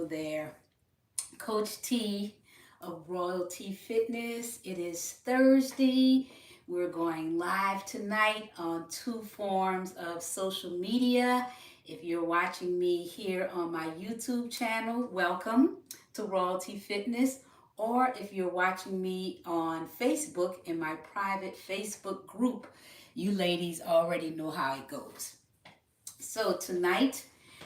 Hello there. Coach T of Royalty Fitness. It is Thursday. We're going live tonight on two forms of social media. If you're watching me here on my YouTube channel, welcome to Royalty Fitness. Or if you're watching me on Facebook in my private Facebook group, you ladies already know how it goes. So tonight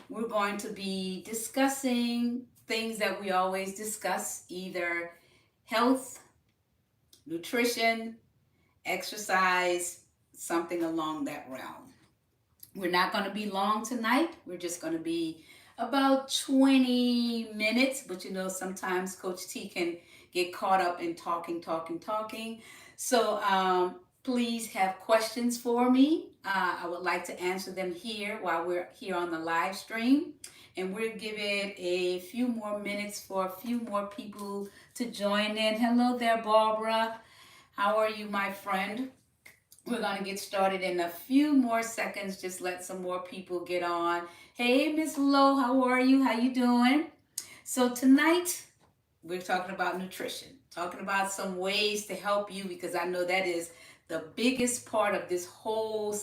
we're going to be discussing things that we always discuss, either health, nutrition, exercise, something along that realm. We're not going to be long tonight. We're just going to be about 20 minutes, but sometimes Coach T can get caught up in talking. So please have questions for me. I would like to answer them here while we're here on the live stream. And we'll give it a few more minutes for a few more people to join in. Hello there, Barbara. How are you, my friend? We're going to get started in a few more seconds. Just let some more people get on. Hey, Miss Lowe, how are you? How you doing? So tonight, we're talking about nutrition, talking about some ways to help you, because I know that is the biggest part of this whole,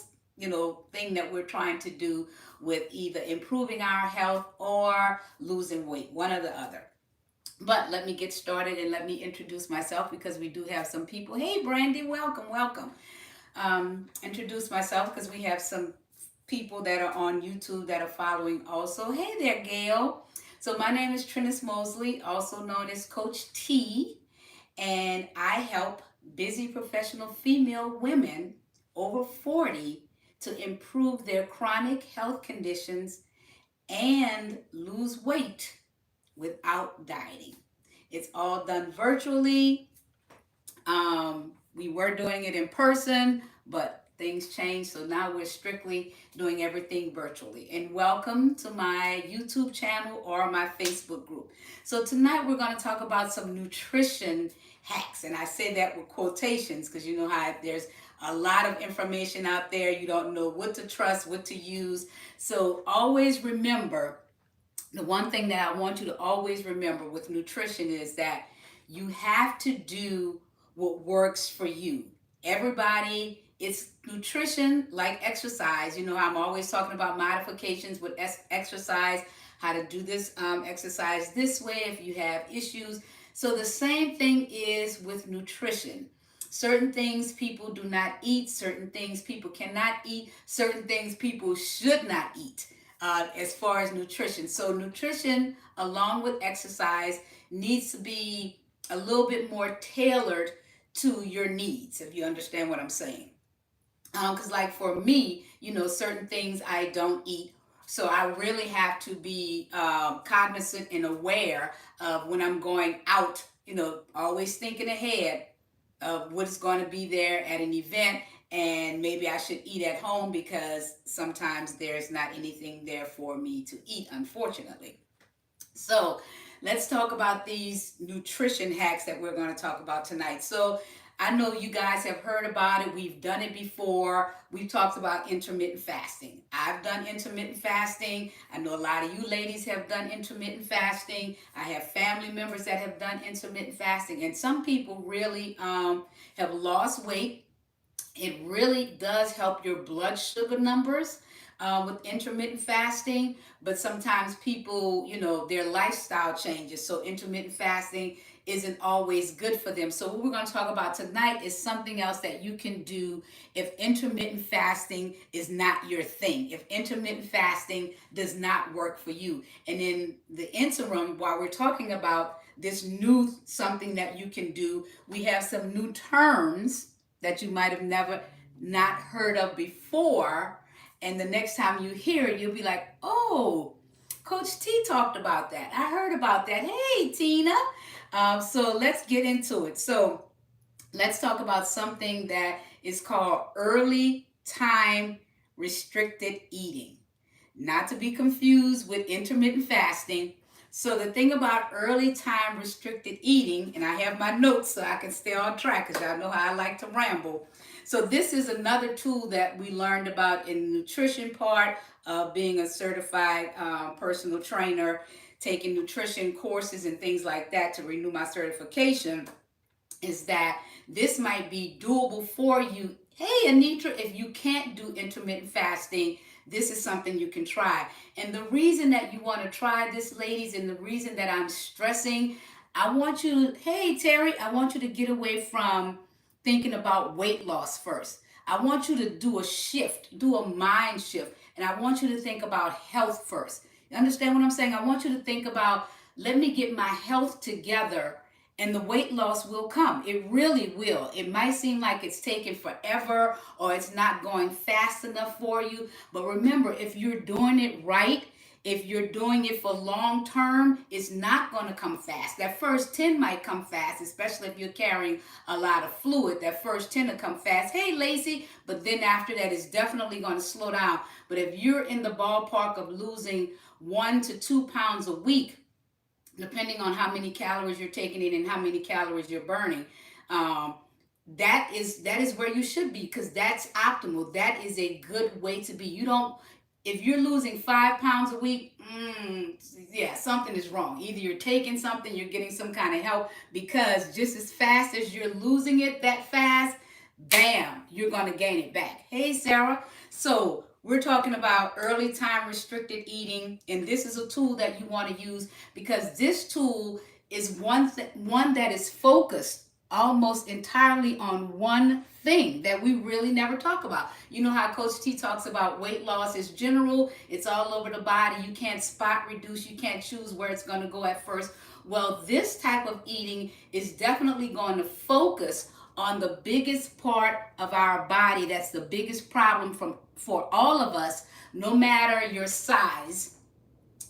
thing that we're trying to do with either improving our health or losing weight, one or the other. But let me get started and let me introduce myself, because we do have some people. Hey, Brandy, welcome. Introduce myself because we have some people that are on YouTube that are following also. Hey there, Gail. So my name is Trinis Mosley, also known as Coach T, and I help busy professional female women over 40 to improve their chronic health conditions and lose weight without dieting. It's all done virtually. We were doing it in person, but things changed, so now we're strictly doing everything virtually. And welcome to my YouTube channel or my Facebook group. So tonight we're going to talk about some nutrition hacks, and I say that with quotations because you know how there's a lot of information out there. You don't know what to trust, what to use. So always remember, the one thing that I want you to always remember with nutrition is that you have to do what works for you. Everybody, it's nutrition like exercise. I'm always talking about modifications with exercise, how to do this exercise this way if you have issues. So the same thing is with nutrition. Certain things people do not eat, certain things people cannot eat, certain things people should not eat. As far as nutrition. So nutrition, along with exercise, needs to be a little bit more tailored to your needs, if you understand what I'm saying. Because like for me, certain things I don't eat. So I really have to be cognizant and aware of when I'm going out, always thinking ahead of what is going to be there at an event, and maybe I should eat at home because sometimes there's not anything there for me to eat, unfortunately. So let's talk about these nutrition hacks that we're going to talk about tonight. So I know you guys have heard about it. We've done it before. We've talked about intermittent fasting. I've done intermittent fasting. I know a lot of you ladies have done intermittent fasting. I have family members that have done intermittent fasting. And some people really have lost weight. It really does help your blood sugar numbers with intermittent fasting, but sometimes people, their lifestyle changes. So intermittent fasting isn't always good for them. So what we're going to talk about tonight is something else that you can do if intermittent fasting is not your thing, if intermittent fasting does not work for you. And in the interim, while we're talking about this new something that you can do, we have some new terms that you might have never not heard of before. And the next time you hear it, you'll be like, oh, Coach T talked about that. I heard about that. Hey, Tina. So let's get into it. So let's talk about something that is called early time restricted eating. Not to be confused with intermittent fasting. So the thing about early time restricted eating, and I have my notes so I can stay on track because y'all know how I like to ramble. So this is another tool that we learned about in the nutrition part of being a certified personal trainer, taking nutrition courses and things like that to renew my certification, is that this might be doable for you. Hey, Anitra, if you can't do intermittent fasting, this is something you can try. And the reason that you want to try this, ladies, and the reason that I'm stressing, I want you, hey, Terry, I want you to get away from thinking about weight loss first. I want you to do a shift, do a mind shift, and I want you to think about health first. You understand what I'm saying? I want you to think about, let me get my health together and the weight loss will come. It really will. It might seem like it's taking forever or it's not going fast enough for you. But remember, if you're doing it right, if you're doing it for long term, it's not going to come fast. That first 10 might come fast, especially if you're carrying a lot of fluid. That first 10 will come fast. Hey, Lacey. But then after that, it's definitely going to slow down. But if you're in the ballpark of losing 1 to 2 pounds a week, depending on how many calories you're taking in and how many calories you're burning, that is where you should be, because that's optimal. That is a good way to be. You don't, if you're losing 5 pounds a week, yeah, something is wrong. Either you're taking something, you're getting some kind of help, because just as fast as you're losing it that fast, bam, you're going to gain it back. Hey, Sarah. So we're talking about early time restricted eating, and this is a tool that you want to use, because this tool is one that is focused almost entirely on one thing that we really never talk about. You know how Coach T talks about weight loss is general, it's all over the body. You can't spot reduce, you can't choose where it's going to go at first. Well, this type of eating is definitely going to focus on the biggest part of our body. That's the biggest problem for all of us, no matter your size,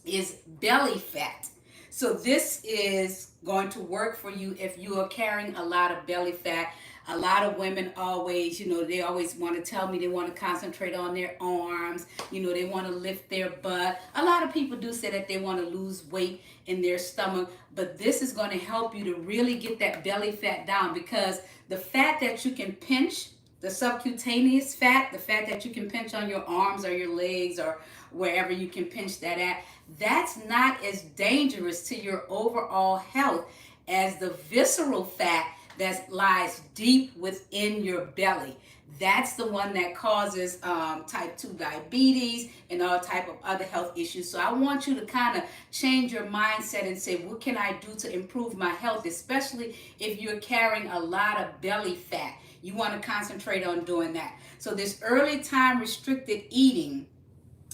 is belly fat. So this is going to work for you if you are carrying a lot of belly fat. A lot of women always, they always want to tell me they want to concentrate on their arms, they want to lift their butt. A lot of people do say that they want to lose weight in their stomach, but this is going to help you to really get that belly fat down, because the fat that you can pinch, the subcutaneous fat, the fat that you can pinch on your arms or your legs or wherever you can pinch that at, that's not as dangerous to your overall health as the visceral fat that lies deep within your belly. That's the one that causes type 2 diabetes and all type of other health issues. So I want you to kind of change your mindset and say, what can I do to improve my health, especially if you're carrying a lot of belly fat. You want to concentrate on doing that. So this early time restricted eating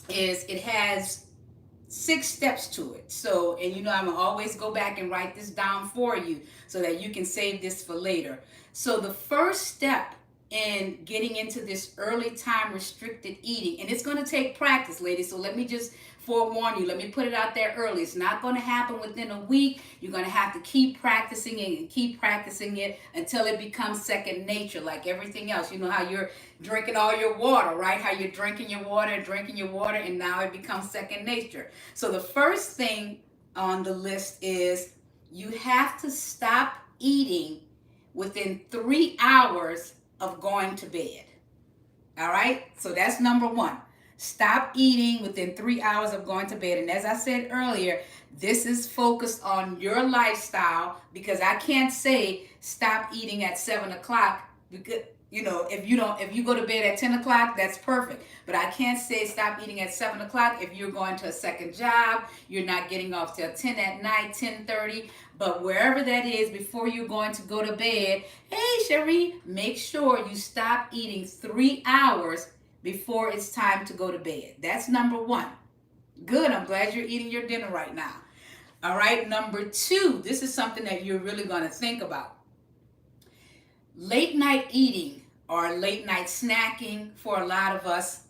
it has 6 steps to it. So, and I'm gonna always go back and write this down for you so that you can save this for later. So the first step in getting into this early time restricted eating, and it's going to take practice, ladies, so let me just forewarn you, let me put it out there early. It's not going to happen within a week. You're going to have to keep practicing it and keep practicing it until it becomes second nature, like everything else. You know how you're drinking all your water, right? How you're drinking your water, and now it becomes second nature. So the first thing on the list is you have to stop eating within 3 hours of going to bed. All right? So that's number 1. Stop eating within 3 hours of going to bed. And as I said earlier, this is focused on your lifestyle, because I can't say stop eating at 7 o'clock, because if you go to bed at 10 o'clock, that's perfect. But I can't say stop eating at 7 o'clock if you're going to a second job, you're not getting off till 10 at night, 10:30. But wherever that is, before you're going to go to bed, hey, Cherie, make sure you stop eating 3 hours before it's time to go to bed. That's number 1. Good, I'm glad you're eating your dinner right now. All right, number 2, this is something that you're really going to think about. Late night eating or late night snacking for a lot of us,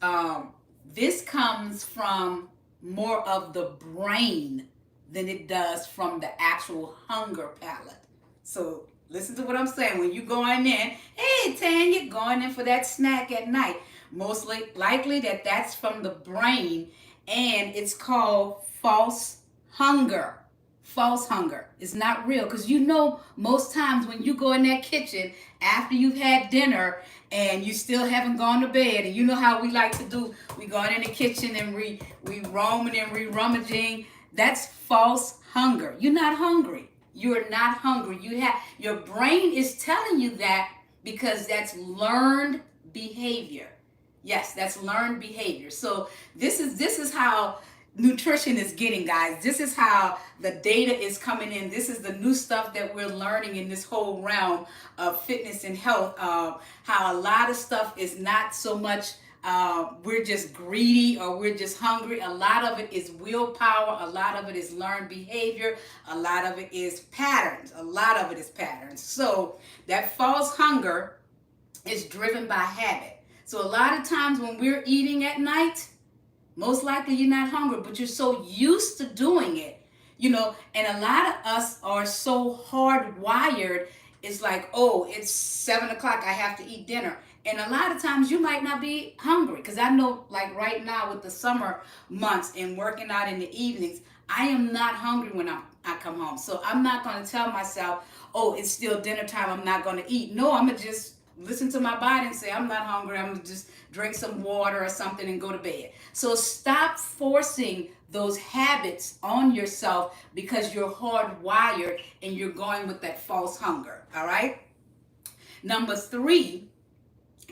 this comes from more of the brain than it does from the actual hunger palate. So listen to what I'm saying. When you're going in, hey, Tanya, going in for that snack at night, most likely that's from the brain, and it's called false hunger. False hunger. It's not real, because most times when you go in that kitchen after you've had dinner and you still haven't gone to bed, and you know how we like to do, we go in the kitchen and we roaming and we rummaging. That's false hunger. You're not hungry. You're not hungry. Your brain is telling you that because that's learned behavior. Yes, that's learned behavior. So this is how nutrition is getting, guys. This is how the data is coming in. This is the new stuff that we're learning in this whole realm of fitness and health. How a lot of stuff is not so much we're just greedy or we're just hungry. A lot of it is willpower. A lot of it is learned behavior. A lot of it is patterns. A lot of it is patterns. So that false hunger is driven by habit. So a lot of times when we're eating at night, most likely you're not hungry, but you're so used to doing it, and a lot of us are so hardwired. It's like, oh, it's 7 o'clock, I have to eat dinner. And a lot of times you might not be hungry. Because I know, like right now with the summer months and working out in the evenings, I am not hungry when I come home. So I'm not going to tell myself, oh, it's still dinner time, I'm not going to eat. No, I'm going to just listen to my body and say, I'm not hungry, I'm going to just drink some water or something and go to bed. So stop forcing those habits on yourself because you're hardwired and you're going with that false hunger. All right? Number 3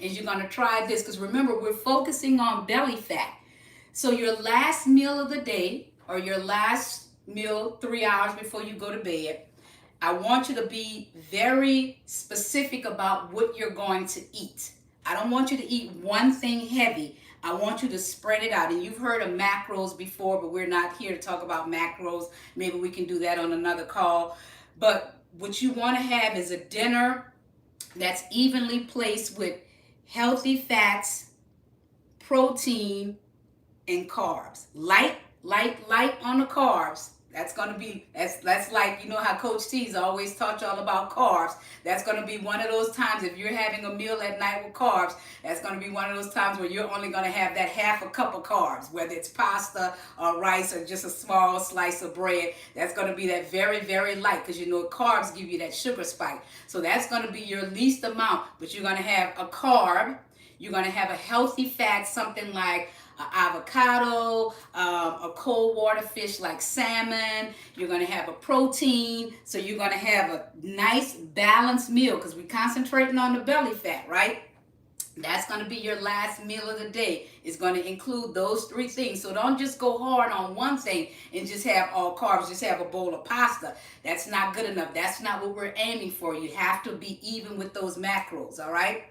is you're going to try this, because remember, we're focusing on belly fat. So your last meal of the day, or your last meal 3 hours before you go to bed, I want you to be very specific about what you're going to eat. I don't want you to eat one thing heavy. I want you to spread it out. And you've heard of macros before, but we're not here to talk about macros. Maybe we can do that on another call. But what you want to have is a dinner that's evenly placed with healthy fats, protein, and carbs. Light on the carbs. That's like, how Coach T's always taught y'all about carbs. That's going to be one of those times, if you're having a meal at night with carbs, that's going to be one of those times where you're only going to have that half a cup of carbs, whether it's pasta or rice or just a small slice of bread. That's going to be that very, very light, because carbs give you that sugar spike. So that's going to be your least amount, but you're going to have a carb. You're going to have a healthy fat, something like avocado, a cold water fish like salmon. You're going to have a protein. So you're going to have a nice balanced meal, because we're concentrating on the belly fat, right? That's going to be your last meal of the day. It's going to include those 3 things. So don't just go hard on one thing and just have all carbs, just have a bowl of pasta. That's not good enough. That's not what we're aiming for. You have to be even with those macros, all right?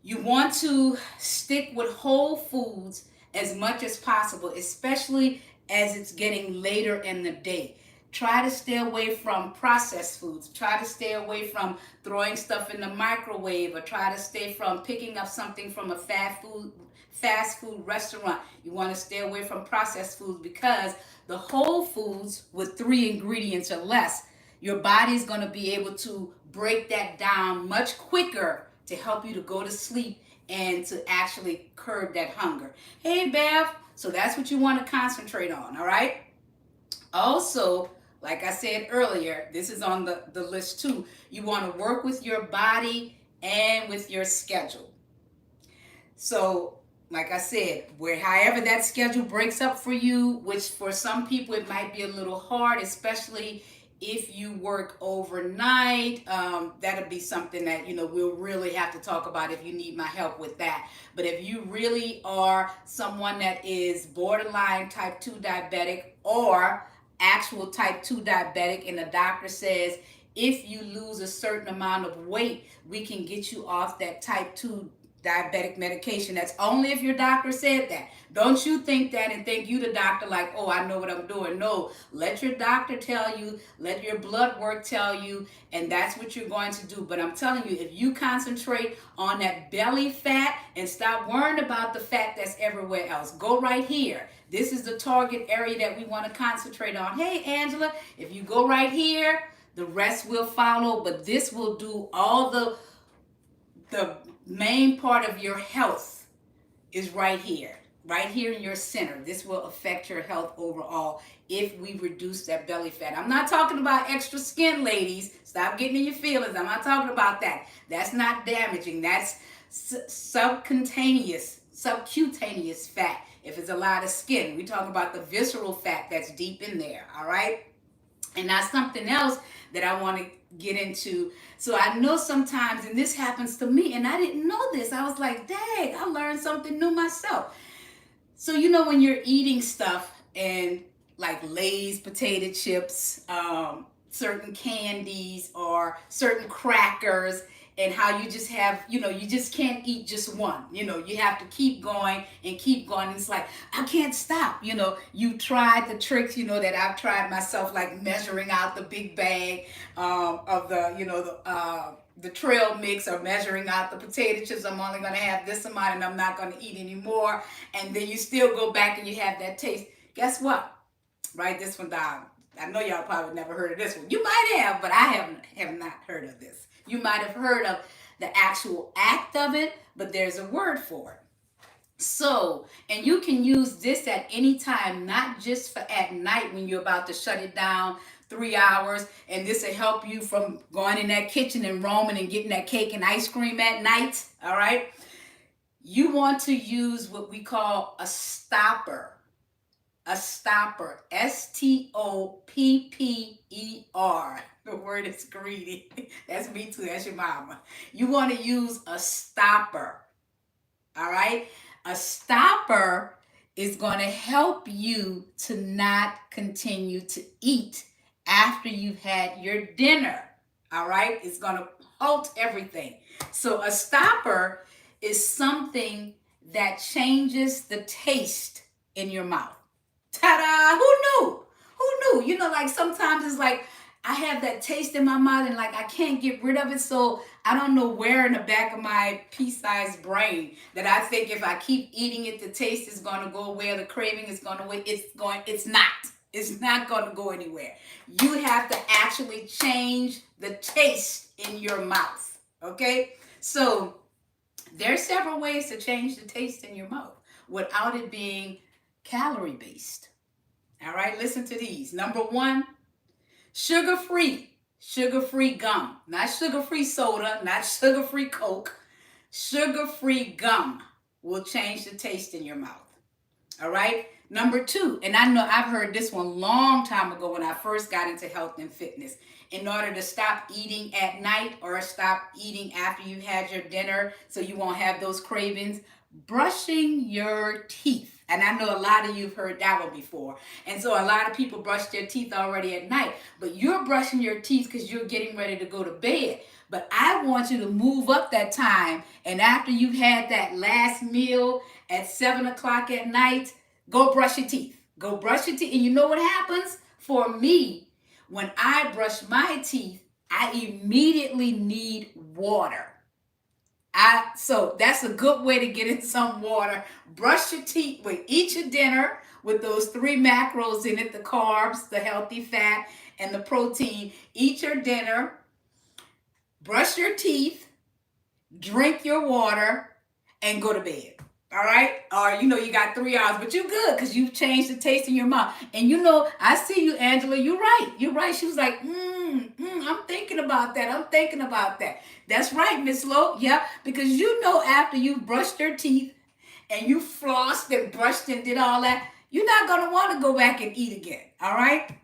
You want to stick with whole foods as much as possible, especially as it's getting later in the day. Try to stay away from processed foods. Try to stay away from throwing stuff in the microwave, or try to stay from picking up something from a fast food restaurant. You want to stay away from processed foods, because the whole foods with 3 ingredients or less, your body's going to be able to break that down much quicker to help you to go to sleep and to actually curb that hunger. Hey, Bev. So that's what you want to concentrate on, all right? Also, like I said earlier, this is on the list too. You want to work with your body and with your schedule. So, like I said, however that schedule breaks up for you, which for some people it might be a little hard, especially if you work overnight. That'll be something that we'll really have to talk about if you need my help with that. But if you really are someone that is borderline type 2 diabetic, or actual type 2 diabetic, and the doctor says if you lose a certain amount of weight, we can get you off that type 2 diabetic medication. That's only if your doctor said that. Don't you think that and think you the doctor, like, oh, I know what I'm doing. No, let your doctor tell you, let your blood work tell you, and that's what you're going to do. But I'm telling you, if you concentrate on that belly fat and stop worrying about the fat that's everywhere else, go right here. This is the target area that we want to concentrate on. Hey, Angela, if you go right here, the rest will follow, but this will do all the main part of your health is right here in your center. This will affect your health overall if we reduce that belly fat. I'm not talking about extra skin, ladies. Stop getting in your feelings. I'm not talking about that. That's not damaging. That's subcutaneous fat. If it's a lot of skin, we talk about the visceral fat that's deep in there, all right? And that's something else that I want to get into. So I know sometimes, and this happens to me, and I didn't know this. I was like, dang, I learned something new myself. So when you're eating stuff and like Lay's potato chips, certain candies or certain crackers, and how you just have, you just can't eat just one. You have to keep going and keep going. It's like, I can't stop. You tried the tricks, that I've tried myself, like measuring out the big bag of the trail mix, or measuring out the potato chips. I'm only going to have this amount and I'm not going to eat anymore. And then you still go back and you have that taste. Guess what? Write this one down. I know y'all probably never heard of this one. You might have, but I have not heard of this. You might have heard of the actual act of it, but there's a word for it. So, and you can use this at any time, not just for at night when you're about to shut it down 3 hours. And this will help you from going in that kitchen and roaming and getting that cake and ice cream at night. All right. You want to use what we call a stopper. A stopper. Stopper. The word is greedy. That's me too. That's your mama. You want to use a stopper. All right. A stopper is going to help you to not continue to eat after you've had your dinner. All right. It's going to halt everything. So a stopper is something that changes the taste in your mouth. Ta-da! Who knew? Who knew? Like sometimes it's like I have that taste in my mouth and like I can't get rid of it. So I don't know where in the back of my pea-sized brain that I think if I keep eating it, the taste is going to go away, or the craving is going to go away. It's not. It's not going to go anywhere. You have to actually change the taste in your mouth. Okay? So there's several ways to change the taste in your mouth without it being calorie based. All right, listen to these. Number one, sugar-free gum. Not sugar-free soda, not sugar-free Coke. Sugar-free gum will change the taste in your mouth. All right. Number two, and I know I've heard this one long time ago when I first got into health and fitness. In order to stop eating at night or stop eating after you've had your dinner so you won't have those cravings, brushing your teeth. And I know a lot of you have heard that one before. And so a lot of people brush their teeth already at night, but you're brushing your teeth because you're getting ready to go to bed. But I want you to move up that time. And after you've had that last meal at 7 o'clock at night, go brush your teeth. Go brush your teeth. And you know what happens? For me, when I brush my teeth, I immediately need water. So that's a good way to get in some water. Brush your teeth, eat your dinner with those 3 macros in it, the carbs, the healthy fat, and the protein. Eat your dinner, brush your teeth, drink your water, and go to bed. All right? Or, you got 3 hours, but you're good because you've changed the taste in your mouth. And I see you, Angela. You're right. You're right. She was like, I'm thinking about that. I'm thinking about that. That's right, Miss Lowe. Yeah, because after you've brushed your teeth and you flossed and brushed and did all that, you're not going to want to go back and eat again. All right?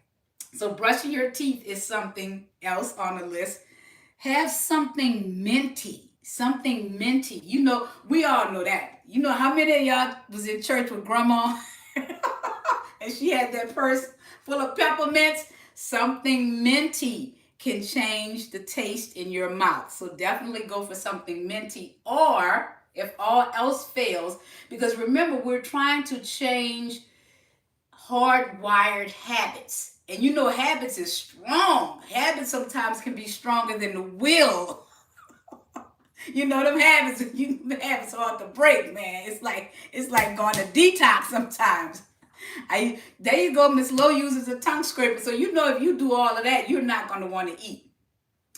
So brushing your teeth is something else on the list. Have something minty. Something minty. We all know that. How many of y'all was in church with grandma and she had that purse full of peppermints? Something minty can change the taste in your mouth. So definitely go for something minty. Or if all else fails, because remember, we're trying to change hardwired habits. And habits is strong. Habits sometimes can be stronger than the will. Them habits hard to break, man. It's like going to detox sometimes. There you go, Miss Lowe uses a tongue scraper. So if you do all of that, you're not going to want to eat.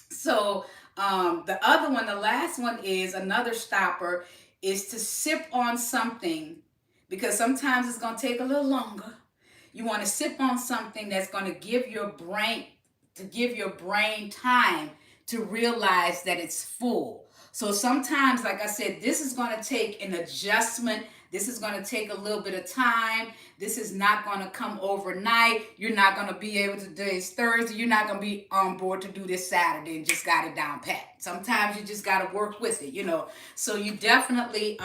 So the other one, the last one, is another stopper, is to sip on something, because sometimes it's going to take a little longer. You want to sip on something that's going to give your brain time to realize that it's full. So sometimes, like I said, this is going to take an adjustment This is going to take a little bit of time. This is not going to come overnight. You're not going to be able to do this Thursday. You're not going to be on board to do this Saturday and just got it down pat. Sometimes you just got to work with it, you know. So you definitely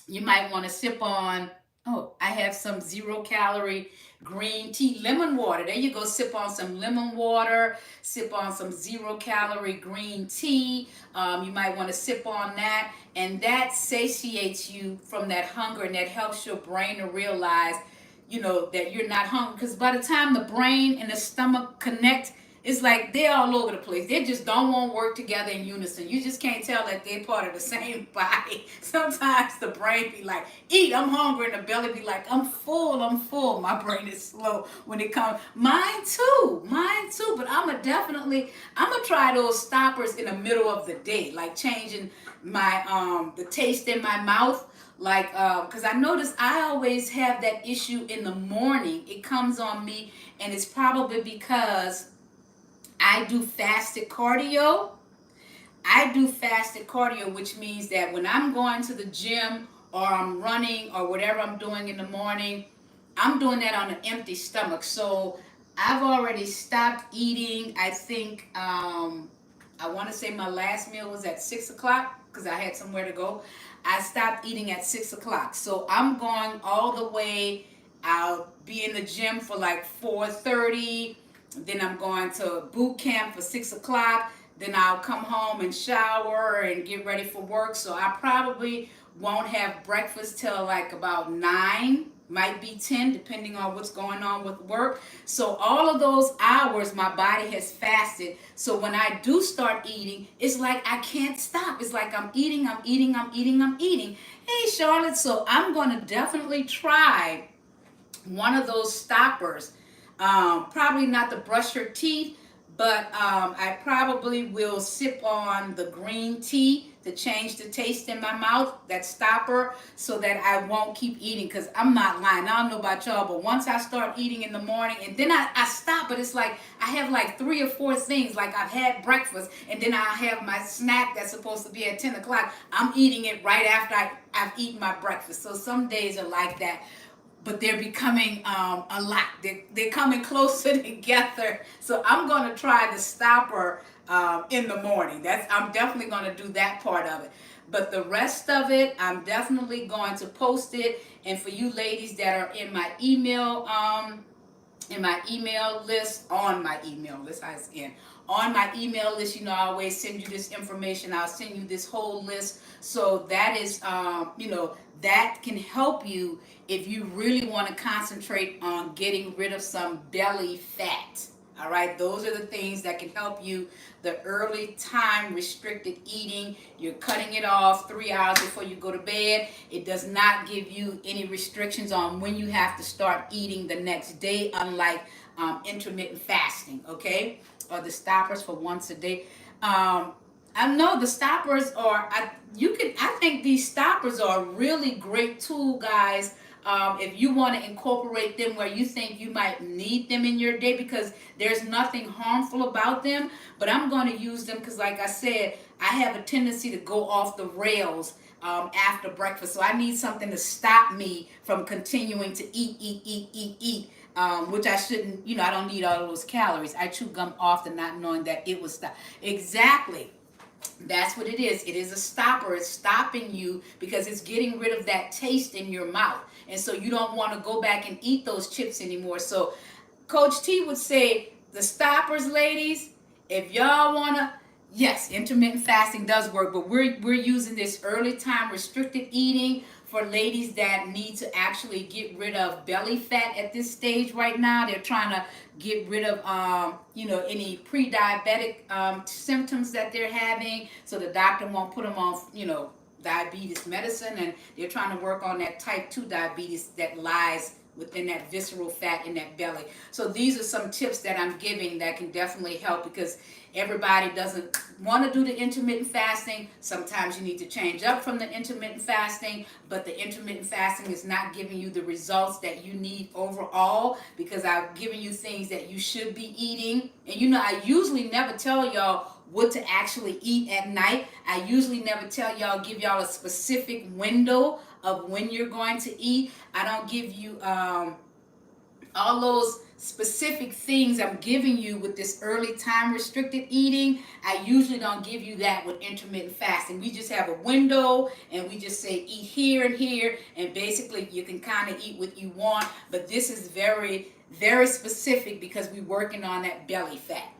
you might want to sip on, oh, I have some 0 calorie green tea, lemon water. There you go. Sip on some lemon water, sip on some 0 calorie green tea. You might want to sip on that. And that satiates you from that hunger, and that helps your brain to realize, you know, that you're not hungry. Because by the time the brain and the stomach connect, it's like they're all over the place. They just don't want to work together in unison. You just can't tell that they're part of the same body. Sometimes the brain be like, eat, I'm hungry, and the belly be like, I'm full, I'm full. My brain is slow when it comes. Mine too, mine too. But I'm gonna try those stoppers in the middle of the day, like changing my the taste in my mouth. Like, because I notice I always have that issue in the morning. It comes on me, and it's probably because I do fasted cardio. I do fasted cardio, which means that when I'm going to the gym or I'm running or whatever I'm doing in the morning, I'm doing that on an empty stomach. So I've already stopped eating. I think I want to say my last meal was at 6 o'clock because I had somewhere to go. I stopped eating at 6 o'clock. So I'm going all the way. I'll be in the gym for like 4:30. Then I'm going to boot camp for 6 o'clock. Then I'll come home and shower and get ready for work. So I probably won't have breakfast till like about 9, might be 10, depending on what's going on with work. So all of those hours, my body has fasted. So when I do start eating, it's like I can't stop. It's like I'm eating, I'm eating, I'm eating, I'm eating. Hey, Charlotte, so I'm going to definitely try one of those stoppers. Probably not to brush your teeth, but I probably will sip on the green tea to change the taste in my mouth, that stopper, so that I won't keep eating. Because I'm not lying. I don't know about y'all, but once I start eating in the morning and then I stop, but it's like I have like 3 or 4 things. Like I've had breakfast and then I have my snack that's supposed to be at 10 o'clock. I'm eating it right after I've eaten my breakfast. So some days are like that, but they're becoming a lot. They're coming closer together. So I'm going to try the stopper in the morning. I'm definitely going to do that part of it. But the rest of it, I'm definitely going to post it. And for you ladies that are in my email list, on my email list, on my email list, you know, I always send you this information. I'll send you this whole list. So that is, that can help you if you really want to concentrate on getting rid of some belly fat. All right, those are the things that can help you. The early time restricted eating, you're cutting it off 3 hours before you go to bed. It does not give you any restrictions on when you have to start eating the next day, unlike intermittent fasting, okay? Or the stoppers for once a day. I know the stoppers are, I think these stoppers are a really great tool, guys. If you want to incorporate them where you think you might need them in your day, because there's nothing harmful about them. But I'm going to use them because, like I said, I have a tendency to go off the rails after breakfast. So I need something to stop me from continuing to eat, which I shouldn't, I don't need all those calories. I chew gum often not knowing that it was stop. Exactly. That's what it is. It is a stopper. It's stopping you because it's getting rid of that taste in your mouth. And so you don't want to go back and eat those chips anymore. So Coach T would say, the stoppers, ladies, if y'all want to, yes, intermittent fasting does work, but we're using this early time restricted eating for ladies that need to actually get rid of belly fat at this stage right now. They're trying to get rid of, any pre-diabetic symptoms that they're having, so the doctor won't put them on, diabetes medicine, and they're trying to work on that type 2 diabetes that lies within that visceral fat in that belly. So these are some tips that I'm giving that can definitely help, because everybody doesn't want to do the intermittent fasting. Sometimes you need to change up from the intermittent fasting, but the intermittent fasting is not giving you the results that you need overall, because I've given you things that you should be eating. And I usually never tell y'all what to actually eat at night. I usually never tell y'all, give y'all a specific window of when you're going to eat. I don't give you all those specific things I'm giving you with this early time restricted eating. I usually don't give you that with intermittent fasting. We just have a window and we just say eat here and here, and basically you can kind of eat what you want, but this is very, very specific because we're working on that belly fat.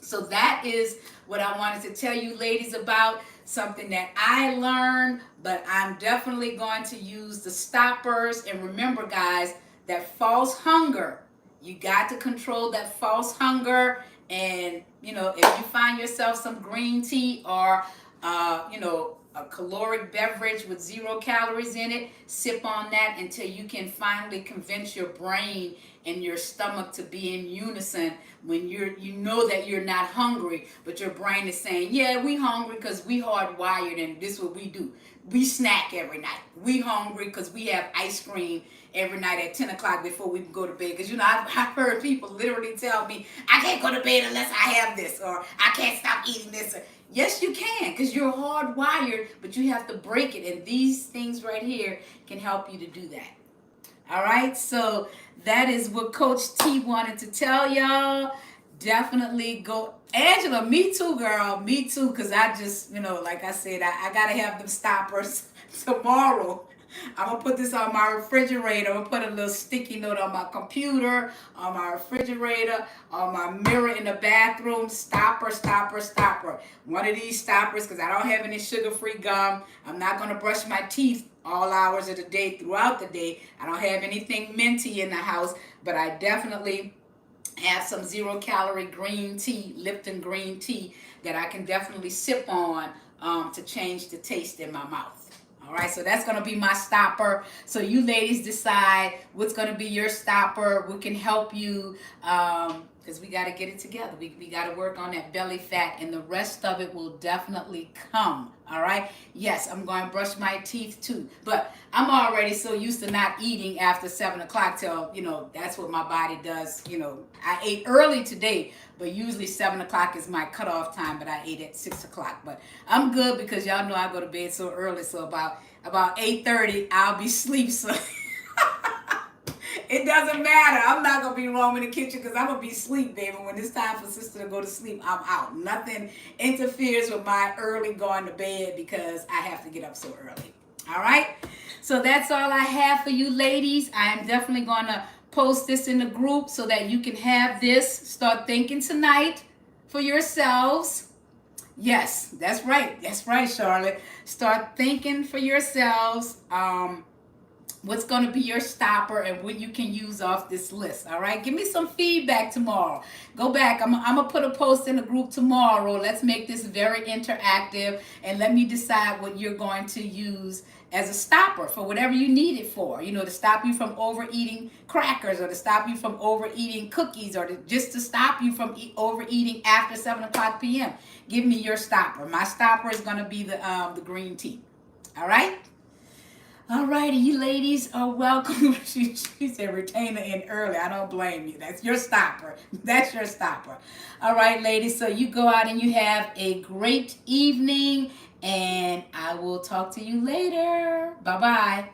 So that is what I wanted to tell you ladies about, something that I learned, but I'm definitely going to use the stoppers. And remember guys, that false hunger, you got to control that false hunger. And if you find yourself some green tea or a caloric beverage with 0 calories in it, sip on that until you can finally convince your brain and your stomach to be in unison when you know that you're not hungry, but your brain is saying, yeah, we hungry because we hardwired and this is what we do. We snack every night. We hungry because we have ice cream every night at 10 o'clock before we can go to bed. Because, I've heard people literally tell me, I can't go to bed unless I have this, or I can't stop eating this. Yes, you can, because you're hardwired, but you have to break it. And these things right here can help you to do that. All right, so that is what Coach T wanted to tell y'all. Definitely go. Angela, me too, girl. Me too, because I just, like I said, I got to have them stoppers tomorrow. I'm going to put this on my refrigerator. I'm going to put a little sticky note on my computer, on my refrigerator, on my mirror in the bathroom. Stopper, stopper, stopper. One of these stoppers, because I don't have any sugar-free gum. I'm not going to brush my teeth all hours of the day throughout the day. I don't have anything minty in the house, but I definitely have some 0 calorie green tea, Lipton green tea, that I can definitely sip on to change the taste in my mouth. All right, so that's going to be my stopper. So you ladies decide what's going to be your stopper. We can help you because we got to get it together. We got to work on that belly fat, and the rest of it will definitely come. All right. Yes, I'm going to brush my teeth too, but I'm already so used to not eating after 7 o'clock till, that's what my body does. I ate early today, but usually 7 o'clock is my cutoff time, but I ate at 6 o'clock. But I'm good because y'all know I go to bed so early. So about 8:30, I'll be asleep. So it doesn't matter. I'm not going to be wrong in the kitchen because I'm going to be asleep, baby. When it's time for sister to go to sleep, I'm out. Nothing interferes with my early going to bed because I have to get up so early. All right? So that's all I have for you ladies. I am definitely going to post this in the group so that you can have this. Start thinking tonight for yourselves. Yes, that's right. That's right, Charlotte. Start thinking for yourselves. What's going to be your stopper and what you can use off this list. All right, give me some feedback tomorrow. Go back. I'm going to put a post in the group tomorrow. Let's make this very interactive, and let me decide what you're going to use as a stopper for whatever you need it for. To stop you from overeating crackers, or to stop you from overeating cookies, or just to stop you from overeating after 7 o'clock p.m. Give me your stopper. My stopper is going to be the green tea. All right? All righty, you ladies are welcome. She said retainer in early. I don't blame you. That's your stopper. That's your stopper. All right, ladies. So you go out and you have a great evening, and I will talk to you later. Bye-bye.